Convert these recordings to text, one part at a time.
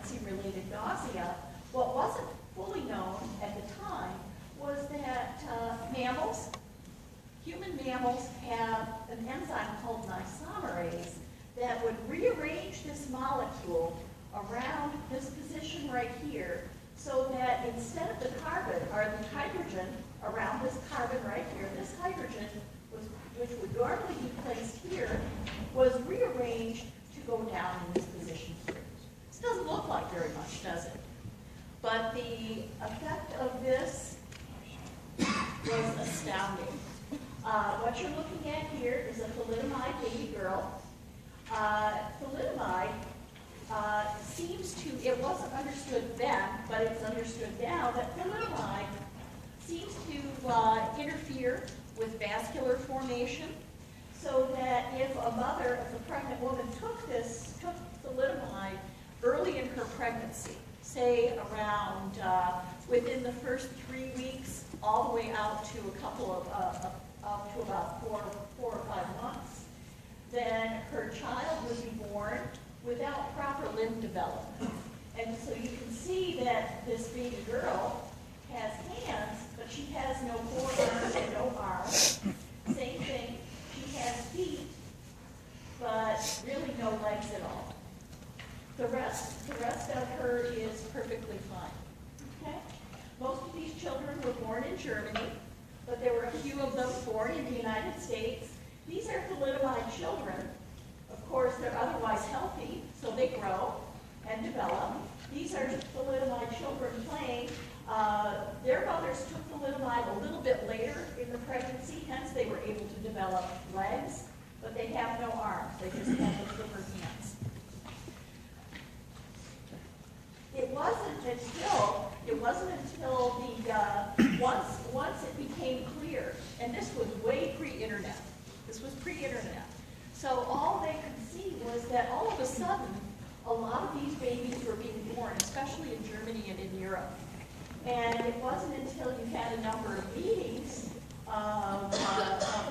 pregnancy-related nausea, what wasn't fully known at the time was that human mammals have an enzyme called isomerase that would rearrange this molecule around this position right here so that instead of the carbon or the hydrogen around this carbon right here, this hydrogen, which would normally be placed here, was rearranged to go down in this position here. This doesn't look like very much, does it? But the effect of this was astounding. What you're looking at here is a thalidomide baby girl. Thalidomide seems to, it wasn't understood then, but it's understood now, that thalidomide seems to interfere with vascular formation, so that if a pregnant woman took thalidomide early in her pregnancy, say around within the first 3 weeks, all the way out to a couple of up to about four or 5 months, then her child would be born without proper limb development. And so you can see that this baby girl has hands, but she has no forearms and no arms. Same thing, she has feet, but really no legs at all. The rest of her is perfectly fine. Okay? Most of these children were born in Germany, but there were a few of them born in the United States. These are thalidomide children. Of course, they're otherwise healthy, so they grow and develop. These are thalidomide children playing. Their mothers took thalidomide a little bit later in the pregnancy, hence they were able to develop legs, but they have no arms. They just have the flipper hands. It wasn't until once it became clear, and this was way pre-internet. This was pre-internet. So all they could see was that all of a sudden, a lot of these babies were being born, especially in Germany and in Europe. And it wasn't until you had a number of meetings of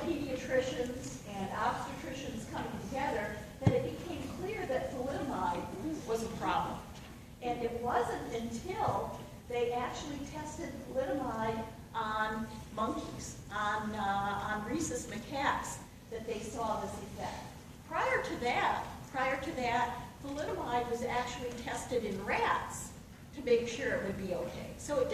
pediatricians and obstetricians coming together that it became clear that thalidomide was a problem. And it wasn't until they actually tested thalidomide on monkeys, on rhesus macaques, that they saw this effect. Prior to that, thalidomide was actually tested in rats to make sure it would be okay. So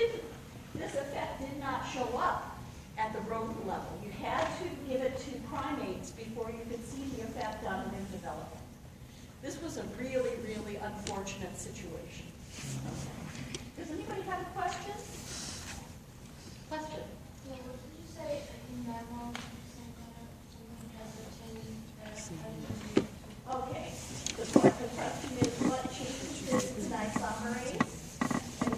this effect did not show up at the rodent level. You had to give it to primates before you could see the effect on limb development. This was a really, really unfortunate situation. Okay. Does anybody have a question? Question? Yeah, what did you say in that one? Okay. The question is, what changes this isomerase? And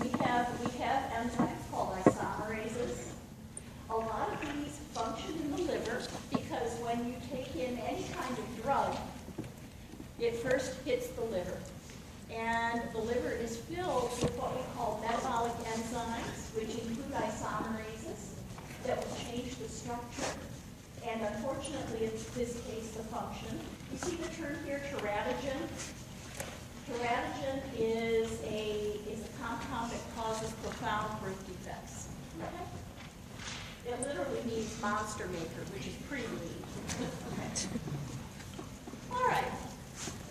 we have enzymes called isomerases. A lot of these function in the liver because when you take in any kind of drug, it first hits the liver. And the liver is filled with what we call metabolic enzymes, which include isomerases that will change the structure. And unfortunately, in this case, the function. You see the term here, teratogen? Teratogen is a compound that causes profound birth defects. Okay? It literally means monster maker, which is pretty neat. Okay. All right.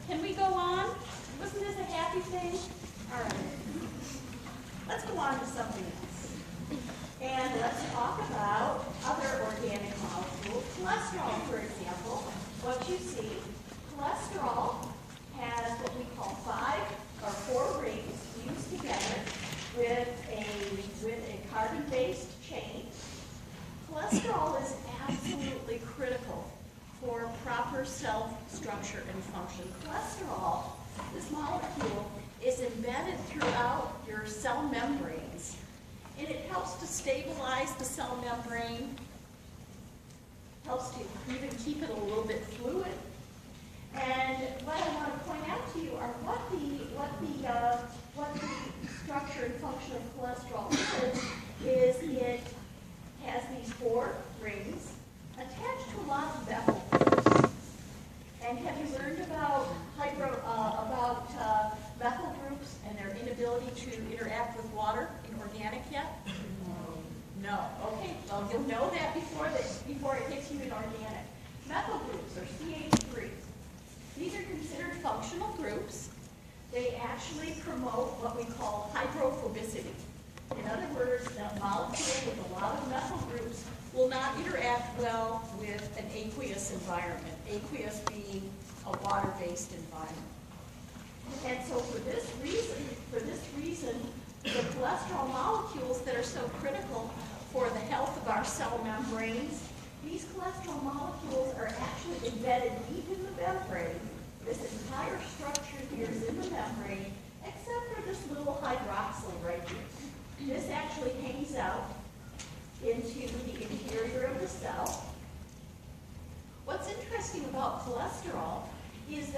Can we go on? Wasn't this a happy thing? All right. Let's go on to something else. And let's talk about other organic molecules. Cholesterol, for example. What you see, cholesterol has what we call 4 rings fused together with a carbon-based chain. Cholesterol is absolutely critical for proper cell structure and function. Cholesterol, this molecule, is embedded throughout your cell membranes, and it helps to stabilize the cell membrane, helps to even keep it a little bit fluid. And what I want to point out to you are what the structure and function of cholesterol is it has these 4 rings attached to a lot of methyl groups. And have you learned about methyl groups and their to interact with water in organic yet? No. Okay, well, you'll know that before it hits you in organic. Methyl groups, or CH3s. These are considered functional groups. They actually promote what we call hydrophobicity. In other words, that molecule with a lot of methyl groups will not interact well with an aqueous environment, aqueous being a water-based environment. And so for this reason, the cholesterol molecules that are so critical for the health of our cell membranes, these cholesterol molecules are actually embedded deep in the membrane. This entire structure here is in the membrane, except for this little hydroxyl right here. This actually hangs out into the interior of the cell. What's interesting about cholesterol is that